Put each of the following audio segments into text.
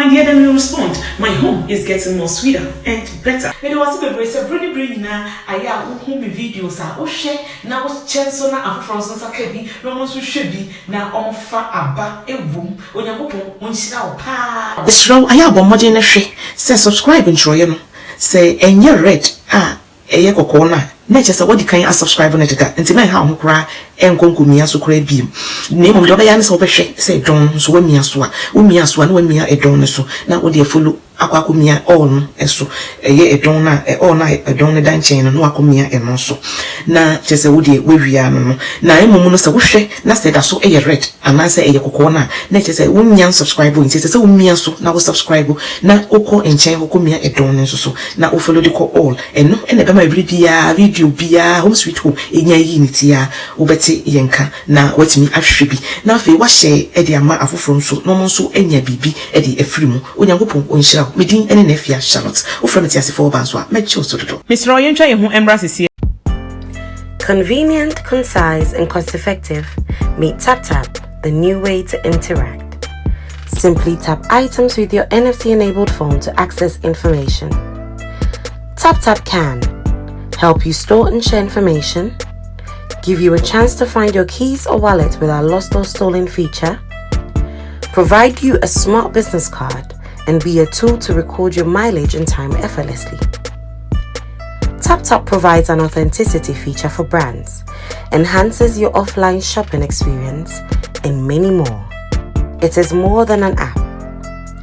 my dear, then we respond. My home is getting more sweeter and better. It was a very bring now. I have home videos. I share now. Chance on a from Sakabi. No one should be now on far about a room when you go on shower. It's wrong. I have one more generation. Say subscribe and show you. Say and you're red. A corner. Nature say what you can subscribe on it until I have cry and concumia so cray beam. Name of the Yanis over say John so when me as one, when me a donor so now what you follow aquacumia on so a year a donor all night a donor dan chain and wacumia and also. Na just a woody we are no. Na a so wishe, na said I saw a red and I say a corner. Nature say women subscribe and says so me so now subscribe na oko and chain wacumia a donor so now follow the call all and no and my video bia home sweet home enya unity ya obeti yenka na watimi ahwebi na fe wa share e de ama afoforo nso no mo nso enya bibi e de afiri mu onyankopon onhyira medin ene na afia Charlotte ofrem ti asefo ba nso a mechi osododo Mr. Oyentwa ye ho embrace. Convenient, concise and cost effective. Meet TapTap, the new way to interact. Simply tap items with your NFC enabled phone to access information. TapTap can help you store and share information, give you a chance to find your keys or wallet with our lost or stolen feature, provide you a smart business card, and be a tool to record your mileage and time effortlessly. TapTap provides an authenticity feature for brands, enhances your offline shopping experience, and many more. It is more than an app,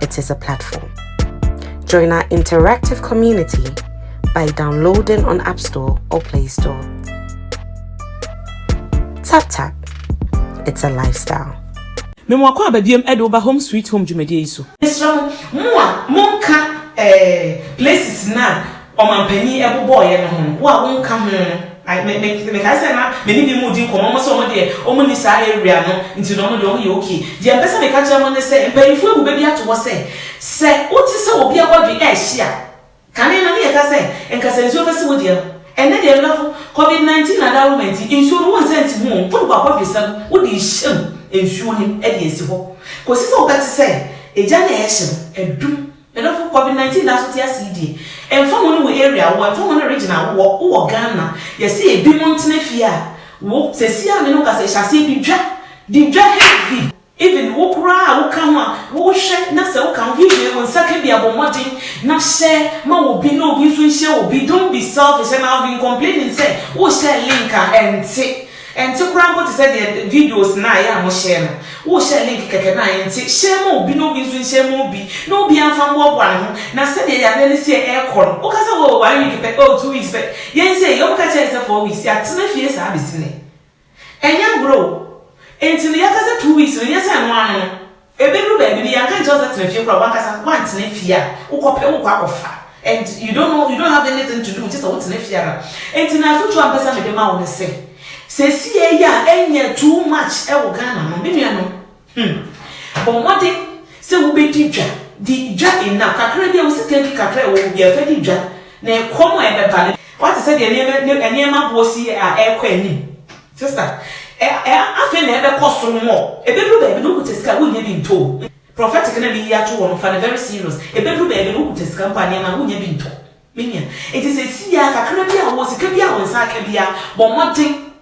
it is a platform. Join our interactive community by downloading on App Store or Play Store. TapTap, it's a lifestyle. Me mo akwa babiem edo ba home sweet home jumedi iso. Esra monka places na omanpani ebobo ye no ho. Wa wonka ho. I me ka say na me ni bi mu di komo mo so mo de o mo ni sa area no nti no mo de o ye okay. Di empesa me ka kire mo ne say empanifu ebu be bi ato wo say oti say obi agwadu e hia. Can you know say and Casensu with you? And then they love COVID-19 and government in so one sense moon, put about yourself, would you show in shooting Eddie's ho? Because it's all better say a generation and do enough COVID-19 that's what CD. And from one area or from one original or Ghana, you see a big mountain fear. Walk, say, see, I know, I shall see the drag heavy. Even walk round, walk share, na se can video on second be abomodin, na share, ma will be no be share will be don't be selfish and I've been complaining say, oh share link and take Rambo to say the videos na ya mo share. Oh share link keke na and take share mo be no be share mo be no be am fam wo bwan na say they are really say air call. O kasa wo 1 week pe 2 weeks pe. Yen say you ka say 4 weeks ya tena fie sa abisine. Enya bro until the other 2 weeks, when you say one, a baby baby, I can't just let you for one casa once in a fear, and you don't have anything to do, just a what's in a fear. And in a future, I'm person with the mouth say, see, yeah, ain't too much, Ghana, maybe but what they say will be teacher, the jack in now, Caribbean was taking Cacre will be a fetty jack, near Como and Valley. What is the name of Bossy air queen? Sister. I feel never cost so more. A bedroom baby look at sky will be told. Prophetic and be here to one for very serious. A bedroom baby look at company and wouldn't be told. Minion, it is a sea, Caribbean was a Caribbean was Sakabia, but one thing.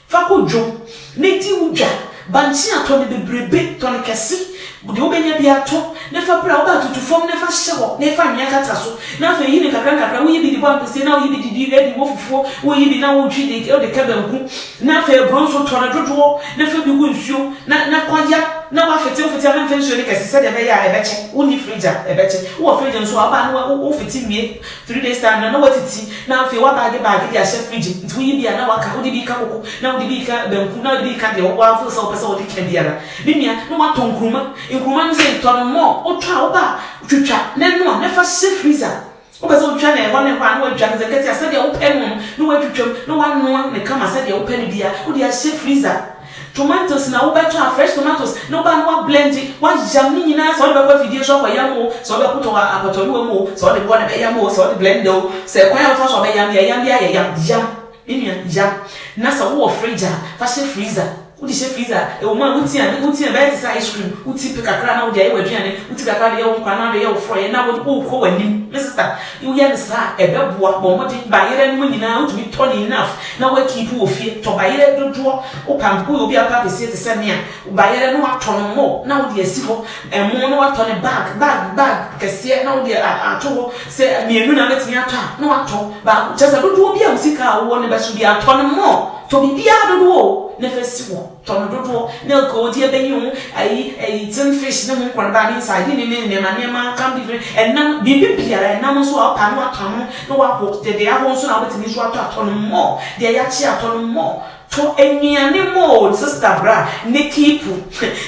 Fako Joe, Nati Uja, Bansia Tony the Brebe, Tony Cassie, the Obenya Biato, never proud to form, never show, never Yakataso. Now for you, Kakanka, will you be the one to say now you be the ready wolf for, will you be now treated the cabin? Now for a bronze tornado, never be good show, not quite. Now I feel for telling Fencer, as I said, I bet you, only Frida, I bet you, who are Frida, so I'll fit me 3 days time, I know what it's now. If you want to buy the chef region, it will be an hour, can be Kako, now the big now the candy or wild for so person can be a Bimia, no one tongue groomer, in Kuman say, Tom more, or Trauba, to chat, never safe freezer. Opeso channel one and one jams and get a study open, no way to chop, no one, they come and said the open beer, who they are safe freezer. Tomatoes now better fresh tomatoes. No one want blending. One jamina, so the video shop or yamo, so the put a potolumo, so the one of yamo, so the blendo, say quite fast or yam, jam, Indian jam. Nasa war freezer, fashion freezer. Udi she freezer e wo ma uti be say ice cream uti kakra na udi aye waduane uti kakra de wo kwa na de ye wo froye na wo ko wanim me sister you hear me sa e be boa bo mo de ba yere no nyina utumi turn enough na we keep wo fie to ba yere dodo wo pampo obi apa be se te se ne a ba yere no aton mo na wo de asi ho mo no aton bag kese na wo de ato se mienu na betimi ato na wato ba chese dodo obi a musika wo ne ba su bi aton mo to bibia dodo ne festival ton dodo ne ko die benyu ai tin fish ne mo kwara ba inside ne ma can be very and nam bibi biara nam so apa no aton no wa ho de ya ho so na betimi so aton mo de ya chi aton mo to enuane mo sister bra ne keep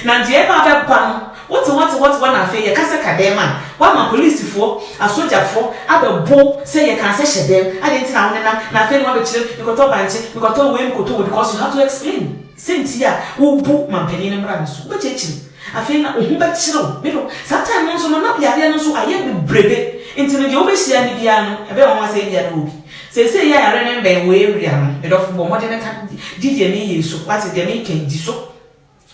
na de ba what na fe ye kase kadema wa ma police fo asoja fo abebo say ye kan se shedem ade ntina won na fe ni wa be chire mikoto banche mikoto we mikoto because you have to explain sentia wo bu mampani ne mra nso be chechiri afi na ohu be chire me do sometimes nso no na biare no so aye be brebe ntina de wo be hia ni bia no ebe won wa say bia no obi say ya yare ne be we ria no e do fo bo mo de ne ka dije ni yesu what de me kan di so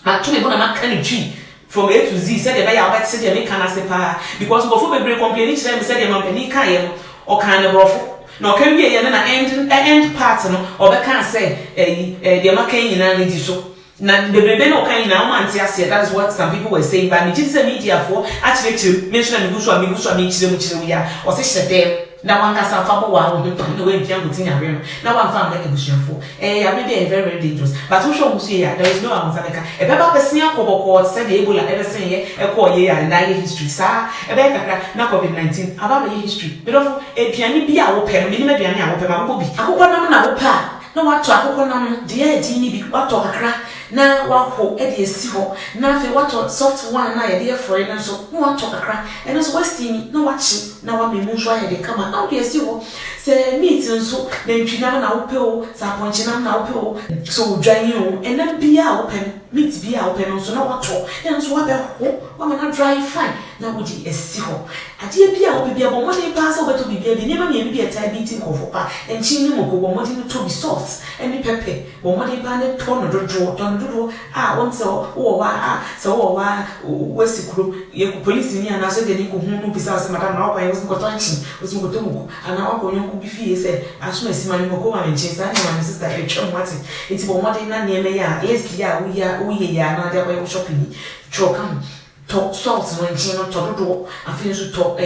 ma to me bona ma kan twi from A to Z said the buyer about said the make can sepa because go for be complaining to them said the company can or can brofo no can be na end part no or be can say the market nyina na di so na bebe no kan nyina o anti ase that is what some people were saying but me just media for actually mention me gusu me chire ya o se shedem na wankasa fa bo wa ho no we bia gutin ya no na wan fa make ebusuafo ya be very very dangerous but we show musu ya there is no answer ka e be ba person akoboko say the ebola e be sen ye e ko ye ya na ye history sa e be kakra na covid-19 aba be history be do eduane bi a wo pe no me ni eduane a wo pe ma bo bi akokọ nam na wo pa na wato akokọ nam de ya di ni bi wato kakra na wako e de esi ho na fe wato soft one na ye de free na so na wato kakra e no so westini na wachi na wa memu so aye de kama na de esi ho se meat nso na ntwina na wo pe o sa ponche na wo pe o so dwan yi o e na bia wo pe meat bia wo pe no so na wato e no so wa be ho wa na dry fine na wo di esi ho ade bia wo pe bia bo mo de pa sa wo beto bibia bi ne ma me bia ta bi tin kofo pa enchi ni mo ko bo mo de to bi salt eni pepper bo mo de pa ne to no dodo won so wo wa so wo wa wesikuru ye police ni ana so de ni ko hu no bisa se madam na wo pa ye wo ko to anchi wo ko to mu ana wo ko nyon bi fie se aso asima ni ko ma menchi sa ni ma sister e twem wati enti bo mo de na ne me ya list ya wo ye ya na de ko shopping chokam to salt no nchi no to dodo afin so to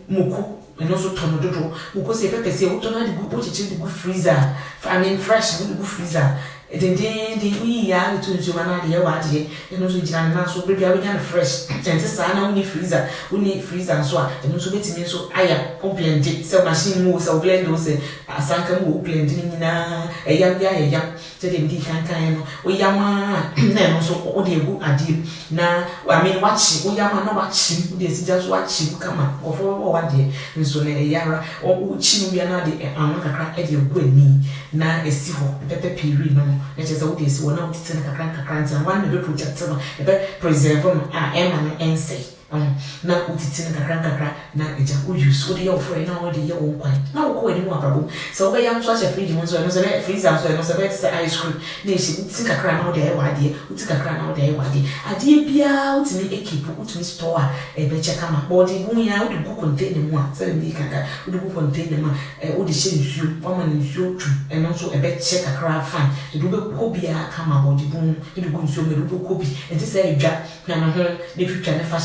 muku and also to dodo muku se pepper se wo to na de go chichi de go freezer I mean fresh de go freezer the we are to Jumana, the Yawadi, and also Jana, so baby, I began fresh. And this I only freezer, we need freezer and so on. And also get me so I am blend it, so machine moves, so blend those a sanka move blending in a young, said him, can we yama, and also all the book I did. Now, I mean, watch, we yama, no watching, this just watching come up, or for 1 day, and so a yara, or chin, we are not the crack at your good knee. Now, a sea pepper period. It is all this one out to the and one little project preserve and say. Na utitina kakra na eja use what you for now the your own quite now go any more problem so we am such a free months so no say freezer so no say ice cream na she utika kakra now there wade utika kakra now there wade ade bia utimi ekeep utimi store e be check am body bu ya wo bu contain mu a say me kaka wo bu contain mu wo de she nsuo wo ma nsuo tu e no so e be check kakra fine de do be ko bia kama body bu e do nsuo me do ko bi e ti say edwa na no ho ne twitwa ne fa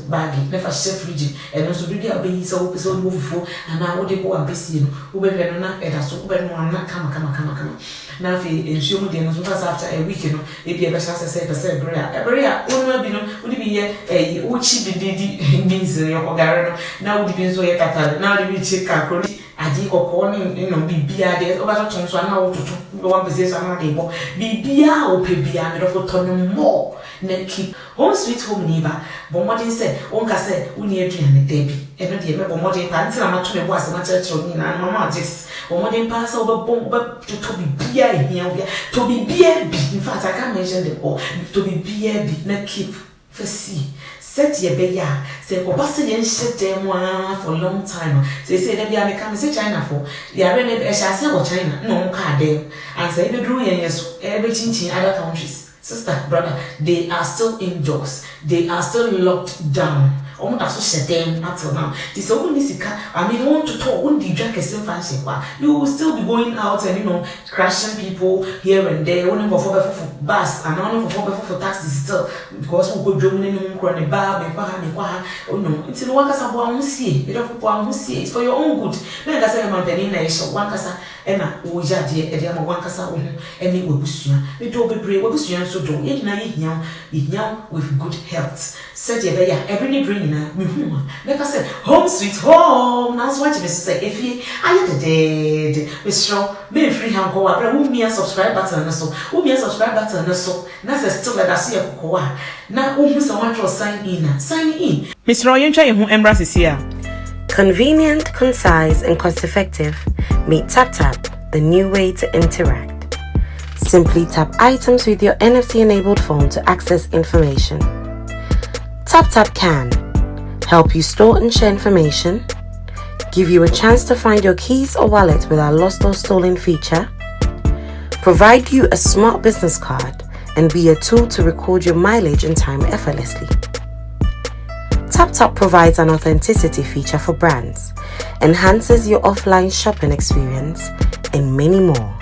bag never chef fridge and also do the obey so move for and now what they go and busy no we be no na e da so we no na kama na fe ensure de no so after a week no e be be say every one bi no we be ye wo chi bi means your ogare no na we be so ye kata na we be check akro adi kokko ni no bibia de oba so tonso na wo tutu be wan pese so na de bo bibia o pe bia me do for ton more na keep home sweet home neighbor bo modern say won ka say uni aduane da bi e no de me bo modern pa ntina ma to me bo ase ma church ni na mama just bo modern pa say oba to bibia ehia obia to bibia bi in fact I can't mention them all to bibia bi na keep for see set ye be ya say ko pass ye shit them for long time say that be America say China for they are really be say China no ka dem and say be do yen yes every chin other countries sister, brother, they are still indoors. They are still locked down. That's what them until now. This I mean, want to talk, won't drink a still fancy. You will still be going out and crashing people here and there, only for bus and only for taxis still because we go drumming in the bar, oh no, it's in one casa one see, it of one see, it's for your own good. Then I say, I'm penny, so one casa, Emma, who is at the Ediama one casa, and it will be soon. We don't be brave, what was you so do it now, with good health. Said yeah, every bring like I said, home sweet home. That's what you say. If you are the dead, Mr. Be free hand go up. Who me a subscribe button so? Who me a subscribe button so? That's still like I see a cocoa. Now, who someone to sign in? Sign in. Mr. Ryan, try who embrace is here. Convenient, concise, and cost-effective. Meet TapTap, the new way to interact. Simply tap items with your NFC-enabled phone to access information. TapTap can help you store and share information, give you a chance to find your keys or wallet with our lost or stolen feature, provide you a smart business card, and be a tool to record your mileage and time effortlessly. TapTap provides an authenticity feature for brands, enhances your offline shopping experience, and many more.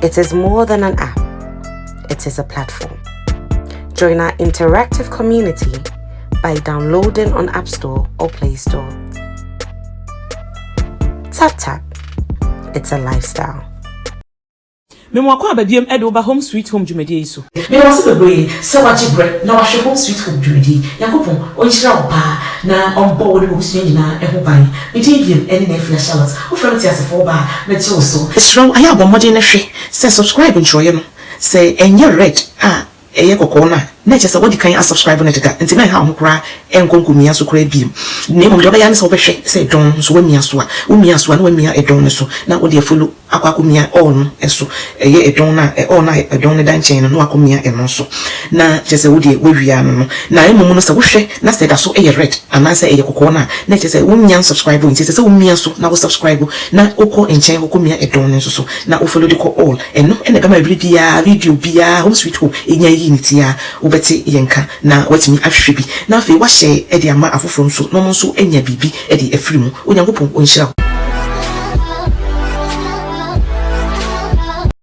It is more than an app, it is a platform. Join our interactive community by downloading on App Store or Play Store. TapTap, it's a lifestyle. Me mo akwa abadiem edo ba home sweet home dwumadi iso. Me wase bebre se wache bre na wahwe home sweet home dwumadi. Yakopon onhyira wo pa na onbo wo de wo sua nyina eho ban. Me tin biem ene na afia Charlotte. Wo fa no tiasefo ba na che wo so. Esro aya abomode na hwe. Se subscribe ntroye no. Se enye red eye kokona na chese wodi kan subscribe na tika nti na ha ho kra enkonkomia so kra biem ne mo de ba ya ne so behwe se don so wamia so a wamia so na wamia edon ne so na wodi follow akwakomia on eso eye edon na on na edon ne dan chen no akomia eno so na chese wodi wawia no na emom no se wohwe na se da so eye red ana se eye kokona na chese wamia subscribe nti se wamia so na wo subscribe na okọ enchen kokomia edon ne so na wo follow de ko all eno ene ba ma video bia home sweet home enya yi nitia obeti yenka na watimi ahwe bi na fe wa share e de ama afoforo nso no nso enya bibi e de afiri mu onyankopon onhyira